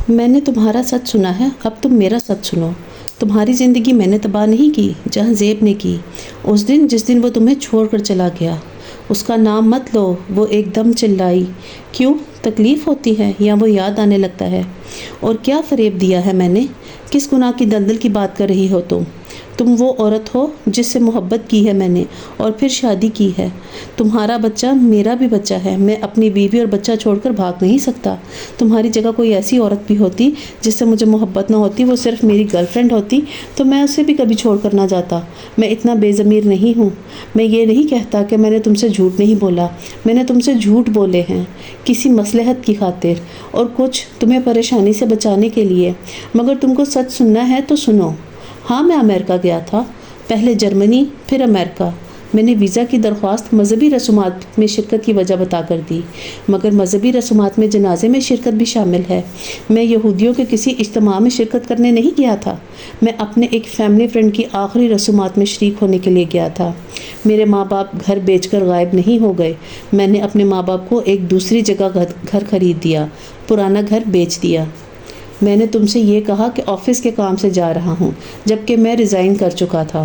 میں نے تمہارا سچ سنا ہے، اب تم میرا سچ سنو۔ تمہاری زندگی میں نے تباہ نہیں کی جہاں زیب نے کی۔ اس دن جس دن وہ تمہیں چھوڑ کر چلا گیا، اس کا نام مت لو۔ وہ ایک دم چلائی۔ کیوں؟ تکلیف ہوتی ہے یا وہ یاد آنے لگتا ہے؟ اور کیا فریب دیا ہے میں نے؟ کس گناہ کی دلدل کی بات کر رہی ہو تم؟ تم وہ عورت ہو جس سے محبت کی ہے میں نے اور پھر شادی کی ہے۔ تمہارا بچہ میرا بھی بچہ ہے۔ میں اپنی بیوی اور بچہ چھوڑ کر بھاگ نہیں سکتا۔ تمہاری جگہ کوئی ایسی عورت بھی ہوتی جس سے مجھے محبت نہ ہوتی، وہ صرف میری گرل فرینڈ ہوتی، تو میں اسے بھی کبھی چھوڑ کر نہ جاتا۔ میں اتنا بے ضمیر نہیں ہوں۔ میں یہ نہیں کہتا کہ میں نے تم سے جھوٹ نہیں بولا۔ میں نے تم سے جھوٹ بولے ہیں کسی مصلحت کی خاطر اور کچھ تمہیں پریشانی سے بچانے کے لیے، مگر تم کو سچ سننا ہے تو سنو۔ ہاں، میں امریکہ گیا تھا، پہلے جرمنی پھر امریکہ۔ میں نے ویزا کی درخواست مذہبی رسومات میں شرکت کی وجہ بتا کر دی، مگر مذہبی رسومات میں جنازے میں شرکت بھی شامل ہے۔ میں یہودیوں کے کسی اجتماع میں شرکت کرنے نہیں گیا تھا، میں اپنے ایک فیملی فرینڈ کی آخری رسومات میں شریک ہونے کے لیے گیا تھا۔ میرے ماں باپ گھر بیچ کر غائب نہیں ہو گئے۔ میں نے اپنے ماں باپ کو ایک دوسری جگہ گھر خرید دیا، پرانا گھر بیچ دیا۔ میں نے تم سے یہ کہا کہ آفس کے کام سے جا رہا ہوں، جبکہ میں ریزائن کر چکا تھا۔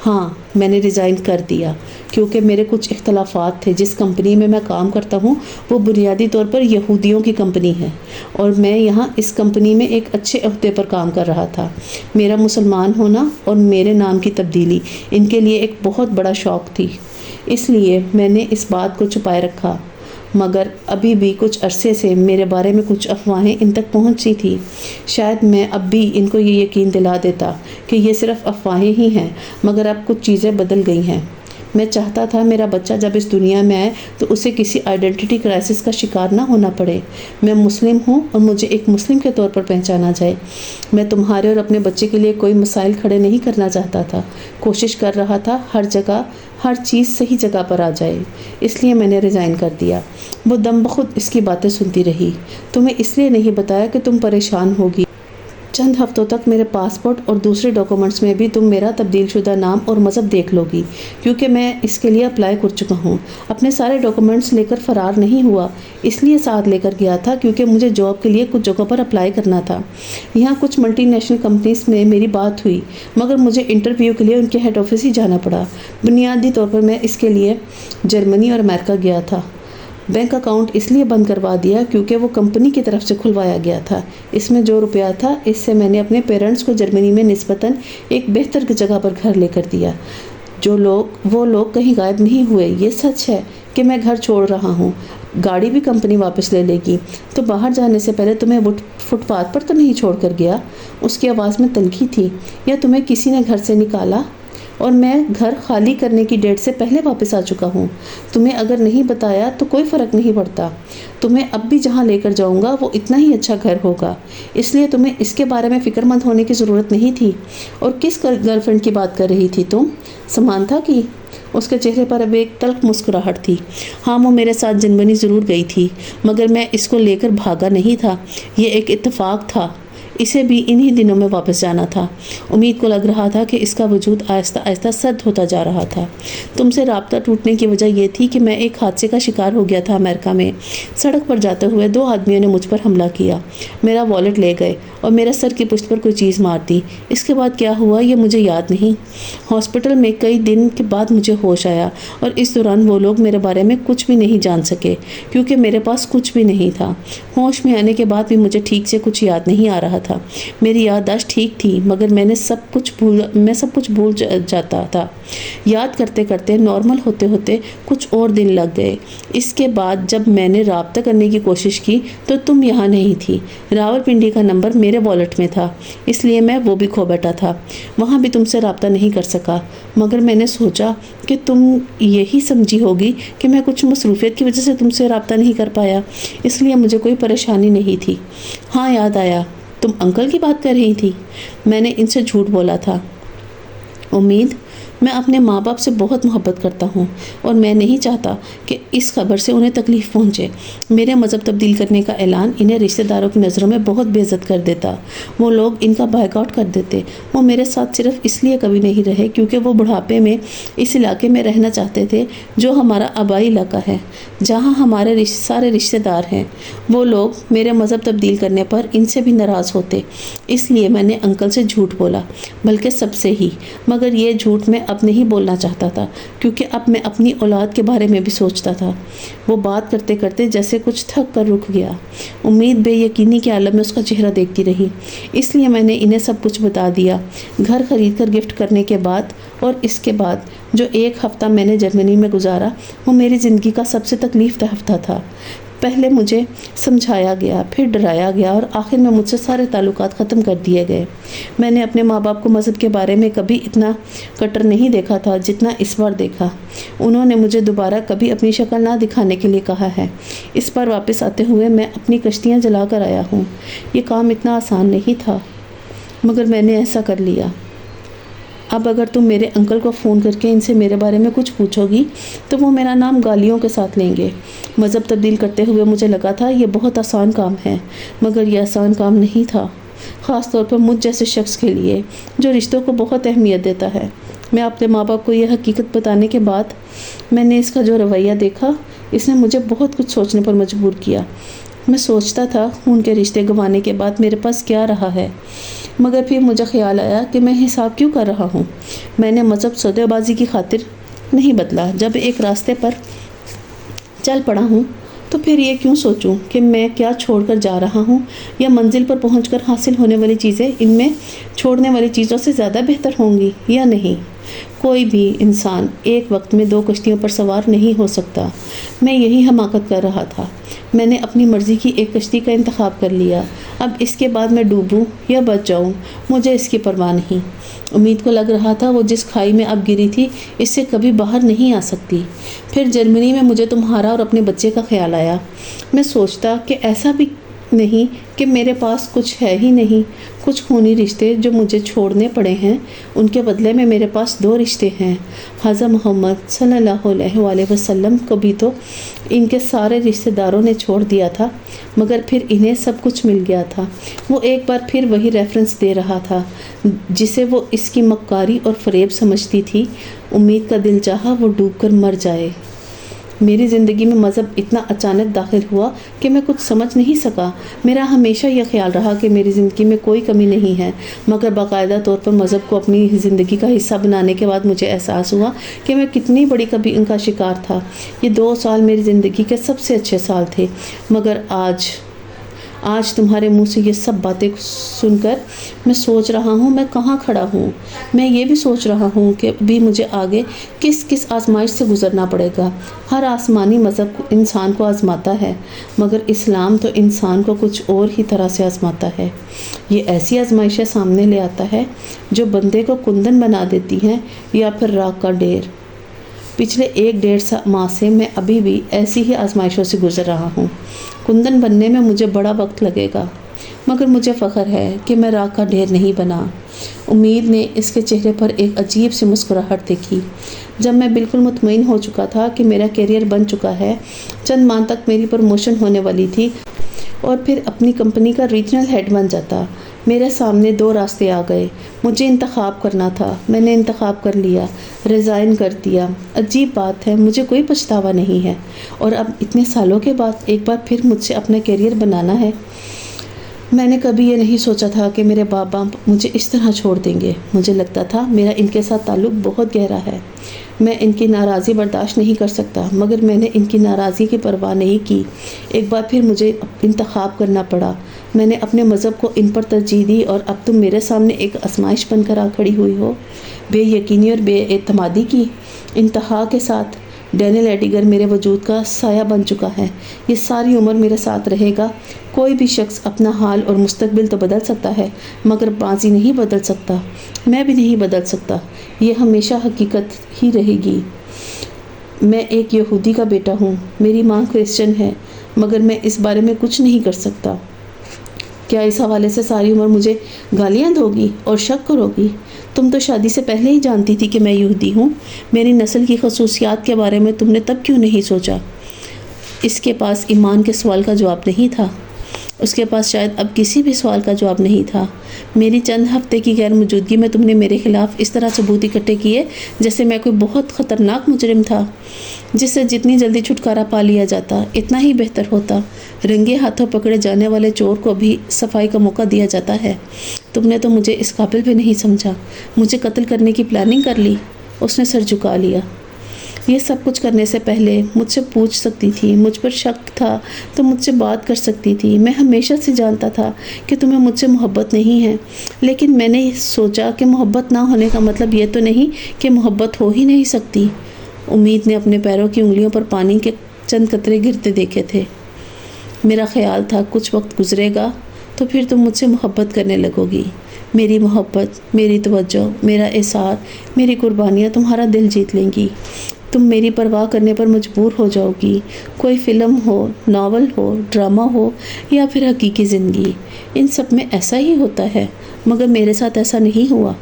ہاں، میں نے ریزائن کر دیا کیونکہ میرے کچھ اختلافات تھے۔ جس کمپنی میں میں کام کرتا ہوں وہ بنیادی طور پر یہودیوں کی کمپنی ہے اور میں یہاں اس کمپنی میں ایک اچھے عہدے پر کام کر رہا تھا۔ میرا مسلمان ہونا اور میرے نام کی تبدیلی ان کے لیے ایک بہت بڑا شوق تھی، اس لیے میں نے اس بات کو چھپائے رکھا، مگر ابھی بھی کچھ عرصے سے میرے بارے میں کچھ افواہیں ان تک پہنچی تھی۔ شاید میں اب بھی ان کو یہ یقین دلا دیتا کہ یہ صرف افواہیں ہی ہیں، مگر اب کچھ چیزیں بدل گئی ہیں۔ میں چاہتا تھا میرا بچہ جب اس دنیا میں آئے تو اسے کسی آئیڈینٹی کرائسس کا شکار نہ ہونا پڑے۔ میں مسلم ہوں اور مجھے ایک مسلم کے طور پر پہچانا جائے۔ میں تمہارے اور اپنے بچے کے لیے کوئی مسائل کھڑے نہیں کرنا چاہتا تھا، کوشش کر رہا تھا ہر چیز صحیح جگہ پر آ جائے، اس لیے میں نے ریزائن کر دیا۔ وہ دم بخود اس کی باتیں سنتی رہی۔ تمہیں اس لیے نہیں بتایا کہ تم پریشان ہوگی۔ چند ہفتوں تک میرے پاسپورٹ اور دوسرے ڈاکومنٹس میں بھی تم میرا تبدیل شدہ نام اور مذہب دیکھ لو گی، کیونکہ میں اس کے لیے اپلائی کر چکا ہوں۔ اپنے سارے ڈاکومنٹس لے کر فرار نہیں ہوا، اس لیے ساتھ لے کر گیا تھا کیونکہ مجھے جاب کے لیے کچھ جگہوں پر اپلائی کرنا تھا۔ یہاں کچھ ملٹی نیشنل کمپنیز میں میری بات ہوئی، مگر مجھے انٹرویو کے لیے ان کے ہیڈ آفس ہی جانا پڑا۔ بنیادی طور پر میں اس کے لیے جرمنی اور امریکہ گیا تھا۔ بینک اکاؤنٹ اس لیے بند کروا دیا کیونکہ وہ کمپنی کی طرف سے کھلوایا گیا تھا۔ اس میں جو روپیہ تھا اس سے میں نے اپنے پیرنٹس کو جرمنی میں نسبتاً ایک بہتر جگہ پر گھر لے کر دیا۔ وہ لوگ کہیں غائب نہیں ہوئے۔ یہ سچ ہے کہ میں گھر چھوڑ رہا ہوں، گاڑی بھی کمپنی واپس لے لے گی۔ تو باہر جانے سے پہلے تمہیں فٹ پاتھ پر تو نہیں چھوڑ کر گیا؟ اس کی آواز میں تلخی تھی۔ یا تمہیں کسی نے گھر سے نکالا اور میں گھر خالی کرنے کی ڈیٹ سے پہلے واپس آ چکا ہوں؟ تمہیں اگر نہیں بتایا تو کوئی فرق نہیں پڑتا۔ تمہیں اب بھی جہاں لے کر جاؤں گا وہ اتنا ہی اچھا گھر ہوگا، اس لیے تمہیں اس کے بارے میں فکر مند ہونے کی ضرورت نہیں تھی۔ اور کس گرل فرینڈ کی بات کر رہی تھی تم؟ سمانتھا کی؟ اس کے چہرے پر اب ایک تلخ مسکراہٹ تھی۔ ہاں، وہ میرے ساتھ جرمنی ضرور گئی تھی، مگر میں اس کو لے کر بھاگا نہیں تھا۔ یہ ایک اتفاق تھا۔ اسے بھی انہی دنوں میں واپس جانا تھا۔ امید کو لگ رہا تھا کہ اس کا وجود آہستہ آہستہ سرد ہوتا جا رہا تھا۔ تم سے رابطہ ٹوٹنے کی وجہ یہ تھی کہ میں ایک حادثے کا شکار ہو گیا تھا امریکہ میں۔ سڑک پر جاتے ہوئے 2 آدمیوں نے مجھ پر حملہ کیا، میرا والیٹ لے گئے اور میرے سر کی پشت پر کوئی چیز مار دی۔ اس کے بعد کیا ہوا یہ مجھے یاد نہیں۔ ہاسپٹل میں کئی دن کے بعد مجھے ہوش آیا اور اس دوران وہ لوگ میرے بارے میں کچھ بھی نہیں جان سکے کیونکہ میرے پاس کچھ بھی نہیں تھا۔ ہوش میں آنے کے بعد بھی مجھے ٹھیک سے کچھ یاد نہیں آ رہا تھا۔ میری یادداشت ٹھیک تھی مگر میں سب کچھ بھول جاتا تھا۔ یاد کرتے کرتے نارمل ہوتے ہوتے کچھ اور دن لگ گئے۔ اس کے بعد جب میں نے رابطہ کرنے کی کوشش کی تو تم یہاں نہیں تھی۔ راولپنڈی کا نمبر میرے والیٹ میں تھا، اس لیے میں وہ بھی کھو بیٹھا تھا۔ وہاں بھی تم سے رابطہ نہیں کر سکا، مگر میں نے سوچا کہ تم یہی سمجھی ہوگی کہ میں کچھ مصروفیت کی وجہ سے تم سے رابطہ نہیں کر پایا، اس لیے مجھے کوئی پریشانی نہیں تھی۔ ہاں، یاد آیا، تم انکل کی بات کر رہی تھی۔ میں نے ان سے جھوٹ بولا تھا۔ امید، میں اپنے ماں باپ سے بہت محبت کرتا ہوں اور میں نہیں چاہتا کہ اس خبر سے انہیں تکلیف پہنچے۔ میرے مذہب تبدیل کرنے کا اعلان انہیں رشتہ داروں کی نظروں میں بہت بے عزت کر دیتا۔ وہ لوگ ان کا بائیک آؤٹ کر دیتے۔ وہ میرے ساتھ صرف اس لیے کبھی نہیں رہے کیونکہ وہ بڑھاپے میں اس علاقے میں رہنا چاہتے تھے جو ہمارا آبائی علاقہ ہے، جہاں ہمارے سارے رشتہ دار ہیں۔ وہ لوگ میرے مذہب تبدیل کرنے پر ان سے بھی ناراض ہوتے، اس لیے میں نے انکل سے جھوٹ بولا، بلکہ سب سے ہی۔ مگر یہ جھوٹ میں اب نہیں بولنا چاہتا تھا کیونکہ اب میں اپنی اولاد کے بارے میں بھی سوچتا تھا۔ وہ بات کرتے کرتے جیسے کچھ تھک کر رک گیا۔ امید بے یقینی کے عالم میں اس کا چہرہ دیکھتی رہی، اس لیے میں نے انہیں سب کچھ بتا دیا۔ گھر خرید کر گفٹ کرنے کے بعد اور اس کے بعد جو 1 ہفتہ میں نے جرمنی میں گزارا وہ میری زندگی کا سب سے تکلیف دہ ہفتہ تھا۔ پہلے مجھے سمجھایا گیا، پھر ڈرایا گیا اور آخر میں مجھ سے سارے تعلقات ختم کر دیے گئے۔ میں نے اپنے ماں باپ کو مذہب کے بارے میں کبھی اتنا کٹر نہیں دیکھا تھا جتنا اس بار دیکھا۔ انہوں نے مجھے دوبارہ کبھی اپنی شکل نہ دکھانے کے لیے کہا ہے۔ اس بار واپس آتے ہوئے میں اپنی کشتیاں جلا کر آیا ہوں۔ یہ کام اتنا آسان نہیں تھا مگر میں نے ایسا کر لیا۔ اب اگر تم میرے انکل کو فون کر کے ان سے میرے بارے میں کچھ پوچھو گی تو وہ میرا نام گالیوں کے ساتھ لیں گے۔ مذہب تبدیل کرتے ہوئے مجھے لگا تھا یہ بہت آسان کام ہے، مگر یہ آسان کام نہیں تھا، خاص طور پر مجھ جیسے شخص کے لیے جو رشتوں کو بہت اہمیت دیتا ہے۔ میں اپنے ماں باپ کو یہ حقیقت بتانے کے بعد میں نے اس کا جو رویہ دیکھا، اس نے مجھے بہت کچھ سوچنے پر مجبور کیا۔ میں سوچتا تھا ان کے رشتے گنوانے کے بعد میرے پاس کیا رہا ہے، مگر پھر مجھے خیال آیا کہ میں حساب کیوں کر رہا ہوں۔ میں نے مذہب سودے بازی کی خاطر نہیں بدلا۔ جب ایک راستے پر چل پڑا ہوں تو پھر یہ کیوں سوچوں کہ میں کیا چھوڑ کر جا رہا ہوں، یا منزل پر پہنچ کر حاصل ہونے والی چیزیں ان میں چھوڑنے والی چیزوں سے زیادہ بہتر ہوں گی یا نہیں۔ کوئی بھی انسان ایک وقت میں 2 کشتیوں پر سوار نہیں ہو سکتا۔ میں یہی حماقت کر رہا تھا۔ میں نے اپنی مرضی کی ایک کشتی کا انتخاب کر لیا۔ اب اس کے بعد میں ڈوبوں یا بچ جاؤں مجھے اس کی پرواہ نہیں۔ امید کو لگ رہا تھا وہ جس کھائی میں اب گری تھی اس سے کبھی باہر نہیں آ سکتی۔ پھر جرمنی میں مجھے تمہارا اور اپنے بچے کا خیال آیا۔ میں سوچتا کہ ایسا بھی نہیں کہ میرے پاس کچھ ہے ہی نہیں۔ کچھ خونی رشتے جو مجھے چھوڑنے پڑے ہیں، ان کے بدلے میں میرے پاس 2 رشتے ہیں۔ حضرت محمد صلی اللہ علیہ وآلہ وسلم کو بھی تو ان کے سارے رشتے داروں نے چھوڑ دیا تھا، مگر پھر انہیں سب کچھ مل گیا تھا۔ وہ ایک بار پھر وہی ریفرنس دے رہا تھا جسے وہ اس کی مکاری اور فریب سمجھتی تھی۔ امید کا دل چاہا وہ ڈوب کر مر جائے۔ میری زندگی میں مذہب اتنا اچانک داخل ہوا کہ میں کچھ سمجھ نہیں سکا۔ میرا ہمیشہ یہ خیال رہا کہ میری زندگی میں کوئی کمی نہیں ہے، مگر باقاعدہ طور پر مذہب کو اپنی زندگی کا حصہ بنانے کے بعد مجھے احساس ہوا کہ میں کتنی بڑی کبھی ان کا شکار تھا۔ یہ 2 سال میری زندگی کے سب سے اچھے سال تھے، مگر آج تمہارے منہ سے یہ سب باتیں سن کر میں سوچ رہا ہوں میں کہاں کھڑا ہوں۔ میں یہ بھی سوچ رہا ہوں کہ ابھی مجھے آگے کس آزمائش سے گزرنا پڑے گا۔ ہر آسمانی مذہب انسان کو آزماتا ہے، مگر اسلام تو انسان کو کچھ اور ہی طرح سے آزماتا ہے۔ یہ ایسی آزمائشیں سامنے لے آتا ہے جو بندے کو کندن بنا دیتی ہیں یا پھر راکھ کا ڈھیر۔ پچھلے 1-1.5 ماہ سے میں ابھی بھی ایسی ہی آزمائشوں سے گزر رہا ہوں۔ کندن بننے میں مجھے بڑا وقت لگے گا، مگر مجھے فخر ہے کہ میں راکھ کا ڈھیر نہیں بنا۔ امید نے اس کے چہرے پر ایک عجیب سی مسکراہٹ دیکھی۔ جب میں بالکل مطمئن ہو چکا تھا کہ میرا کیریئر بن چکا ہے، چند ماہ تک میری پروموشن ہونے والی تھی اور پھر اپنی کمپنی کا ریجنل ہیڈ بن جاتا، میرے سامنے 2 راستے آ گئے۔ مجھے انتخاب کرنا تھا، میں نے انتخاب کر لیا، ریزائن کر دیا۔ عجیب بات ہے، مجھے کوئی پچھتاوا نہیں ہے، اور اب اتنے سالوں کے بعد ایک بار پھر مجھ سے اپنا کیریئر بنانا ہے۔ میں نے کبھی یہ نہیں سوچا تھا کہ میرے باپ مجھے اس طرح چھوڑ دیں گے۔ مجھے لگتا تھا میرا ان کے ساتھ تعلق بہت گہرا ہے، میں ان کی ناراضی برداشت نہیں کر سکتا، مگر میں نے ان کی ناراضی کی پرواہ نہیں کی۔ ایک بار پھر مجھے انتخاب کرنا پڑا۔ میں نے اپنے مذہب کو ان پر ترجیح دی، اور اب تم میرے سامنے ایک آزمائش بن کر آ کھڑی ہوئی ہو، بے یقینی اور بے اعتمادی کی۔ انتہا کے ساتھ ڈینیل ایڈیگر میرے وجود کا سایہ بن چکا ہے، یہ ساری عمر میرے ساتھ رہے گا۔ کوئی بھی شخص اپنا حال اور مستقبل تو بدل سکتا ہے، مگر ماضی نہیں بدل سکتا، میں بھی نہیں بدل سکتا، یہ ہمیشہ حقیقت ہی رہے گی۔ میں ایک یہودی کا بیٹا ہوں، میری ماں کرسچن ہے، مگر میں اس بارے میں کچھ نہیں کر سکتا۔ کیا اس حوالے سے ساری عمر مجھے گالیاں دو گی اور شک کرو گی؟ تم تو شادی سے پہلے ہی جانتی تھی کہ میں یہودی ہوں۔ میری نسل کی خصوصیات کے بارے میں تم نے تب کیوں نہیں سوچا؟ اس کے پاس ایمان کے سوال کا جواب نہیں تھا۔ اس کے پاس شاید اب کسی بھی سوال کا جواب نہیں تھا۔ میری چند ہفتے کی غیر موجودگی میں تم نے میرے خلاف اس طرح ثبوت اکٹھے کیے جیسے میں کوئی بہت خطرناک مجرم تھا، جس سے جتنی جلدی چھٹکارا پا لیا جاتا اتنا ہی بہتر ہوتا۔ رنگے ہاتھوں پکڑے جانے والے چور کو بھی صفائی کا موقع دیا جاتا ہے۔ تم نے تو مجھے اس قابل بھی نہیں سمجھا، مجھے قتل کرنے کی پلاننگ کر لی۔ اس نے سر جھکا لیا۔ یہ سب کچھ کرنے سے پہلے مجھ سے پوچھ سکتی تھی، مجھ پر شک تھا تو مجھ سے بات کر سکتی تھی۔ میں ہمیشہ سے جانتا تھا کہ تمہیں مجھ سے محبت نہیں ہے، لیکن میں نے سوچا کہ محبت نہ ہونے کا مطلب یہ تو نہیں کہ محبت ہو ہی نہیں سکتی۔ امید نے اپنے پیروں کی انگلیوں پر پانی کے چند قطرے گرتے دیکھے تھے۔ میرا خیال تھا کچھ وقت گزرے گا تو پھر تم مجھ سے محبت کرنے لگو گی۔ میری محبت، میری توجہ، میرا احسار، میری قربانیاں تمہارا دل جیت لیں گی۔ تم میری پرواہ کرنے پر مجبور ہو جاؤ گی، کوئی فلم ہو، ناول ہو، ڈرامہ ہو یا پھر حقیقی زندگی، ان سب میں ایسا ہی ہوتا ہے، مگر میرے ساتھ ایسا نہیں ہوا۔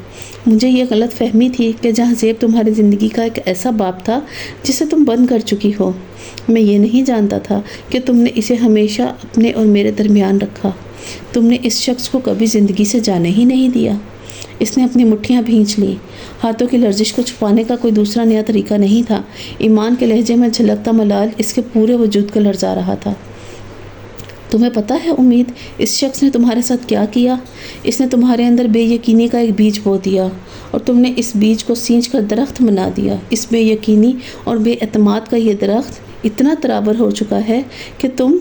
مجھے یہ غلط فہمی تھی کہ جہاں زیب تمہاری زندگی کا ایک ایسا باب تھا جسے تم بند کر چکی ہو۔ میں یہ نہیں جانتا تھا کہ تم نے اسے ہمیشہ اپنے اور میرے درمیان رکھا۔ تم نے اس شخص کو کبھی زندگی سے جانے ہی نہیں دیا۔ اس نے اپنی مٹھیاں بھینچ لیں۔ ہاتھوں کی لرزش کو چھپانے کا کوئی دوسرا نیا طریقہ نہیں تھا۔ ایمان کے لہجے میں جھلکتا ملال اس کے پورے وجود کو لرزا رہا تھا۔ تمہیں پتہ ہے امید، اس شخص نے تمہارے ساتھ کیا کیا؟ اس نے تمہارے اندر بے یقینی کا ایک بیج بو دیا اور تم نے اس بیج کو سینچ کر درخت بنا دیا۔ اس بے یقینی اور بے اعتماد کا یہ درخت اتنا ترابر ہو چکا ہے کہ تم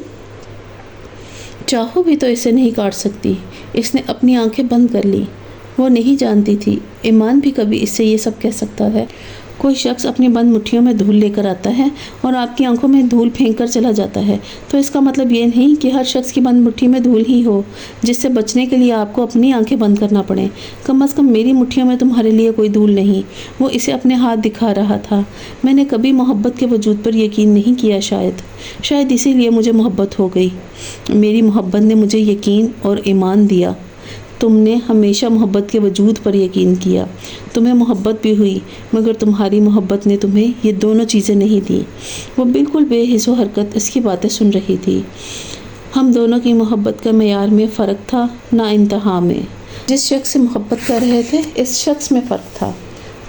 چاہو بھی تو اسے نہیں کاٹ سکتی۔ اس نے اپنی آنکھیں بند کر لی۔ وہ نہیں جانتی تھی ایمان بھی کبھی اس سے یہ سب کہہ سکتا ہے۔ کوئی شخص اپنی بند مٹھیوں میں دھول لے کر آتا ہے اور آپ کی آنکھوں میں دھول پھینک کر چلا جاتا ہے، تو اس کا مطلب یہ نہیں کہ ہر شخص کی بند مٹھی میں دھول ہی ہو جس سے بچنے کے لیے آپ کو اپنی آنکھیں بند کرنا پڑے۔ کم از کم میری مٹھیوں میں تمہارے لیے کوئی دھول نہیں۔ وہ اسے اپنے ہاتھ دکھا رہا تھا۔ میں نے کبھی محبت کے وجود پر یقین نہیں کیا، شاید اسی لیے مجھے محبت ہو گئی۔ میری محبت نے مجھے یقین اور ایمان دیا۔ تم نے ہمیشہ محبت کے وجود پر یقین کیا۔ تمہیں محبت بھی ہوئی، مگر تمہاری محبت نے تمہیں یہ دونوں چیزیں نہیں دیں۔ وہ بالکل بے حس و حرکت اس کی باتیں سن رہی تھی۔ ہم دونوں کی محبت کا معیار میں فرق تھا، نہ انتہا میں۔ جس شخص سے محبت کر رہے تھے اس شخص میں فرق تھا۔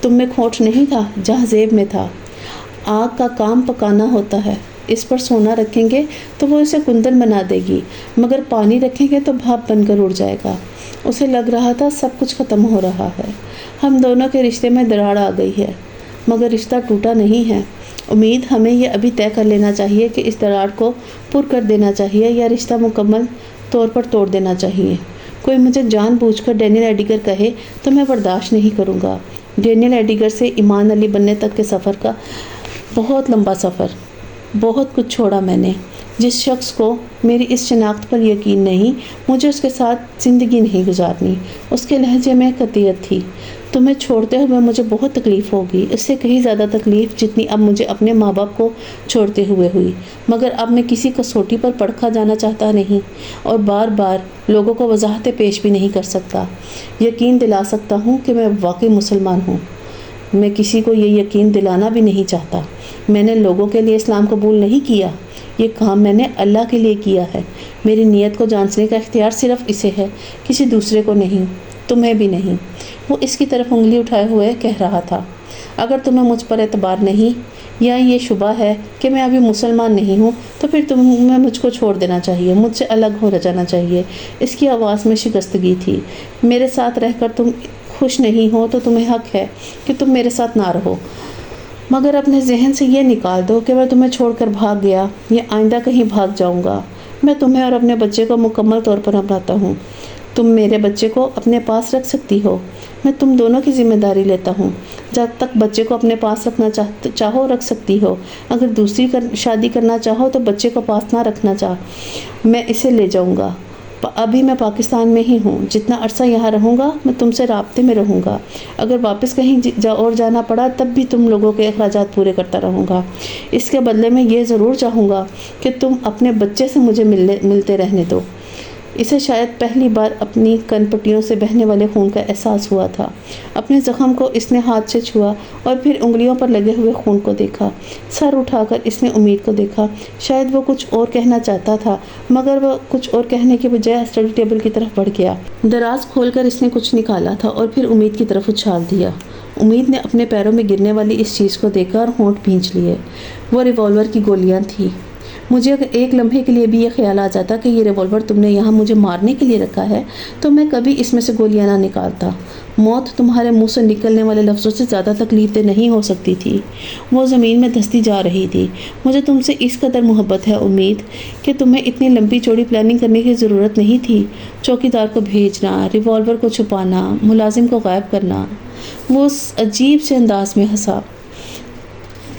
تم میں کھوٹ نہیں تھا جہاں زیب میں تھا۔ آگ کا کام پکانا ہوتا ہے۔ اس پر سونا رکھیں گے تو وہ اسے کندن بنا دے گی، مگر پانی رکھیں گے تو بھاپ بن کر اڑ جائے گا۔ اسے لگ رہا تھا سب کچھ ختم ہو رہا ہے۔ ہم دونوں کے رشتے میں دراڑ آ گئی ہے، مگر رشتہ ٹوٹا نہیں ہے۔ امید، ہمیں یہ ابھی طے کر لینا چاہیے کہ اس دراڑ کو پر کر دینا چاہیے یا رشتہ مکمل طور پر توڑ دینا چاہیے۔ کوئی مجھے جان بوجھ کر ڈینیل ایڈیگر کہے تو میں برداشت نہیں کروں گا۔ ڈینیل ایڈیگر سے ایمان علی بننے تک کے سفر کا بہت لمبا سفر، بہت کچھ چھوڑا میں نے۔ جس شخص کو میری اس شناخت پر یقین نہیں، مجھے اس کے ساتھ زندگی نہیں گزارنی۔ اس کے لہجے میں قطعیت تھی۔ تمہیں چھوڑتے ہوئے مجھے بہت تکلیف ہوگی، اس سے کہیں زیادہ تکلیف جتنی اب مجھے اپنے ماں باپ کو چھوڑتے ہوئے ہوئی، مگر اب میں کسی کسوٹی پر پرکھا جانا چاہتا نہیں اور بار بار لوگوں کو وضاحتیں پیش بھی نہیں کر سکتا۔ یقین دلا سکتا ہوں کہ میں واقعی مسلمان ہوں۔ میں کسی کو یہ یقین دلانا بھی نہیں چاہتا۔ میں نے لوگوں کے لیے اسلام قبول نہیں کیا، یہ کام میں نے اللہ کے لیے کیا ہے۔ میری نیت کو جانچنے کا اختیار صرف اسے ہے، کسی دوسرے کو نہیں، تمہیں بھی نہیں۔ وہ اس کی طرف انگلی اٹھائے ہوئے کہہ رہا تھا، اگر تمہیں مجھ پر اعتبار نہیں یا یہ شبہ ہے کہ میں ابھی مسلمان نہیں ہوں تو پھر تمہیں مجھ کو چھوڑ دینا چاہیے، مجھ سے الگ ہو جانا چاہیے۔ اس کی آواز میں شکستگی تھی۔ میرے ساتھ رہ کر تم خوش نہیں ہو تو تمہیں حق ہے کہ تم میرے ساتھ نہ رہو، مگر اپنے ذہن سے یہ نکال دو کہ میں تمہیں چھوڑ کر بھاگ گیا یا آئندہ کہیں بھاگ جاؤں گا۔ میں تمہیں اور اپنے بچے کو مکمل طور پر اپناتا ہوں۔ تم میرے بچے کو اپنے پاس رکھ سکتی ہو، میں تم دونوں کی ذمہ داری لیتا ہوں۔ جب تک بچے کو اپنے پاس رکھنا چاہو رکھ سکتی ہو، اگر دوسری شادی کرنا چاہو تو بچے کو پاس نہ رکھنا میں اسے لے جاؤں گا۔ ابھی میں پاکستان میں ہی ہوں، جتنا عرصہ یہاں رہوں گا میں تم سے رابطے میں رہوں گا۔ اگر واپس کہیں اور جانا پڑا تب بھی تم لوگوں کے اخراجات پورے کرتا رہوں گا۔ اس کے بدلے میں یہ ضرور چاہوں گا کہ تم اپنے بچے سے مجھے ملتے رہنے دو۔ اسے شاید پہلی بار اپنی کن پٹیوں سے بہنے والے خون کا احساس ہوا تھا۔ اپنے زخم کو اس نے ہاتھ سے چھوا اور پھر انگلیوں پر لگے ہوئے خون کو دیکھا۔ سر اٹھا کر اس نے امید کو دیکھا۔ شاید وہ کچھ اور کہنا چاہتا تھا، مگر وہ کچھ اور کہنے کے بجائے اسٹڈی ٹیبل کی طرف بڑھ گیا۔ دراز کھول کر اس نے کچھ نکالا تھا اور پھر امید کی طرف اچھال دیا۔ امید نے اپنے پیروں میں گرنے والی اس چیز کو دیکھا اور ہونٹ بھینچ لیے۔ وہ ریوالور کی گولیاں تھیں۔ مجھے اگر ایک لمحے کے لیے بھی یہ خیال آ جاتا کہ یہ ریوالور تم نے یہاں مجھے مارنے کے لیے رکھا ہے تو میں کبھی اس میں سے گولیاں نہ نکالتا۔ موت تمہارے منہ سے نکلنے والے لفظوں سے زیادہ تکلیف دہ نہیں ہو سکتی تھی۔ وہ زمین میں دھستی جا رہی تھی۔ مجھے تم سے اس قدر محبت ہے امید کہ تمہیں اتنی لمبی چوڑی پلاننگ کرنے کی ضرورت نہیں تھی۔ چوکیدار کو بھیجنا، ریوالور کو چھپانا، ملازم کو غائب کرنا۔ وہ اس عجیب سے انداز میں ہنسا۔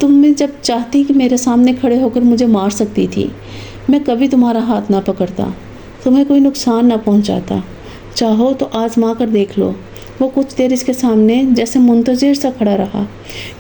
تم جب چاہتی کہ میرے سامنے کھڑے ہو کر مجھے مار سکتی تھی، میں کبھی تمہارا ہاتھ نہ پکڑتا، تمہیں کوئی نقصان نہ پہنچاتا۔ چاہو تو آزما کر دیکھ لو۔ وہ کچھ دیر اس کے سامنے جیسے منتظر سا کھڑا رہا،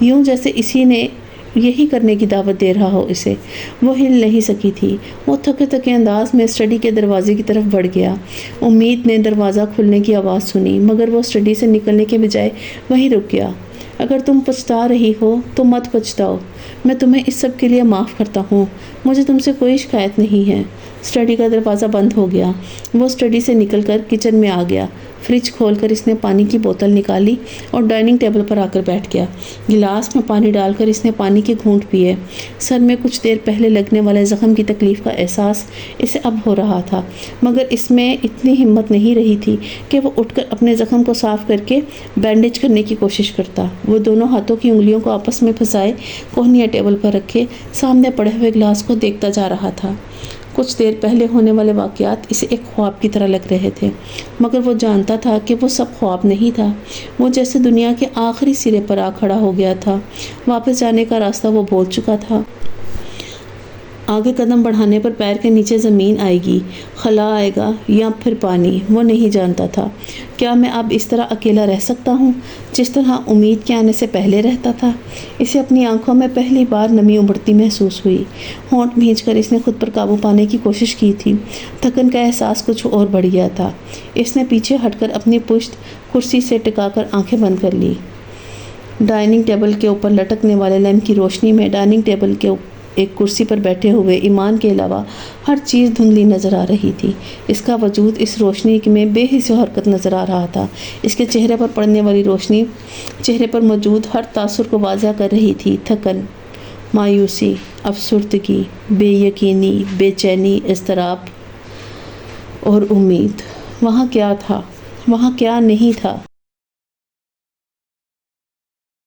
یوں جیسے اسی نے یہی کرنے کی دعوت دے رہا ہو اسے۔ وہ ہل نہیں سکی تھی۔ وہ تھکے تھکے انداز میں اسٹڈی کے دروازے کی طرف بڑھ گیا۔ امید نے دروازہ کھلنے کی آواز سنی، مگر وہ اسٹڈی سے نکلنے کے بجائے وہیں رک گیا۔ اگر تم پچھتا رہی ہو تو مت پچھتاؤ، میں تمہیں اس سب کے لیے معاف کرتا ہوں، مجھے تم سے کوئی شکایت نہیں ہے۔ اسٹڈی کا دروازہ بند ہو گیا۔ وہ اسٹڈی سے نکل کر کچن میں آ گیا۔ فریج کھول کر اس نے پانی کی بوتل نکالی اور ڈائننگ ٹیبل پر آ کر بیٹھ گیا۔ گلاس میں پانی ڈال کر اس نے پانی کے گھونٹ پیے۔ سر میں کچھ دیر پہلے لگنے والے زخم کی تکلیف کا احساس اسے اب ہو رہا تھا، مگر اس میں اتنی ہمت نہیں رہی تھی کہ وہ اٹھ کر اپنے زخم کو صاف کر کے بینڈیج کرنے کی کوشش کرتا۔ وہ دونوں ہاتھوں کی انگلیوں کو آپس میں پھنسائے کوہنیاں ٹیبل پر رکھے سامنے پڑے ہوئے گلاس کو دیکھتا جا رہا تھا۔ کچھ دیر پہلے ہونے والے واقعات اسے ایک خواب کی طرح لگ رہے تھے، مگر وہ جانتا تھا کہ وہ سب خواب نہیں تھا۔ وہ جیسے دنیا کے آخری سرے پر آ کھڑا ہو گیا تھا۔ واپس جانے کا راستہ وہ بھول چکا تھا۔ آگے قدم بڑھانے پر پیر کے نیچے زمین آئے گی، خلا آئے گا یا پھر پانی، وہ نہیں جانتا تھا۔ کیا میں اب اس طرح اکیلا رہ سکتا ہوں جس طرح امید کے آنے سے پہلے رہتا تھا؟ اسے اپنی آنکھوں میں پہلی بار نمی ابھرتی محسوس ہوئی۔ ہونٹ بھینچ کر اس نے خود پر قابو پانے کی کوشش کی تھی۔ تھکن کا احساس کچھ اور بڑھ گیا تھا۔ اس نے پیچھے ہٹ کر اپنی پشت کرسی سے ٹکا کر آنکھیں بند کر لی۔ ڈائننگ ٹیبل کے اوپر لٹکنے والے لیمپ کی روشنی میں ڈائننگ ٹیبل کے ایک کرسی پر بیٹھے ہوئے ایمان کے علاوہ ہر چیز دھندلی نظر آ رہی تھی۔ اس کا وجود اس روشنی میں بے حس و حرکت نظر آ رہا تھا۔ اس کے چہرے پر پڑنے والی روشنی چہرے پر موجود ہر تاثر کو واضح کر رہی تھی۔ تھکن، مایوسی، افسردگی، بے یقینی، بے چینی، اضطراب اور امید۔ وہاں کیا تھا؟ وہاں کیا نہیں تھا؟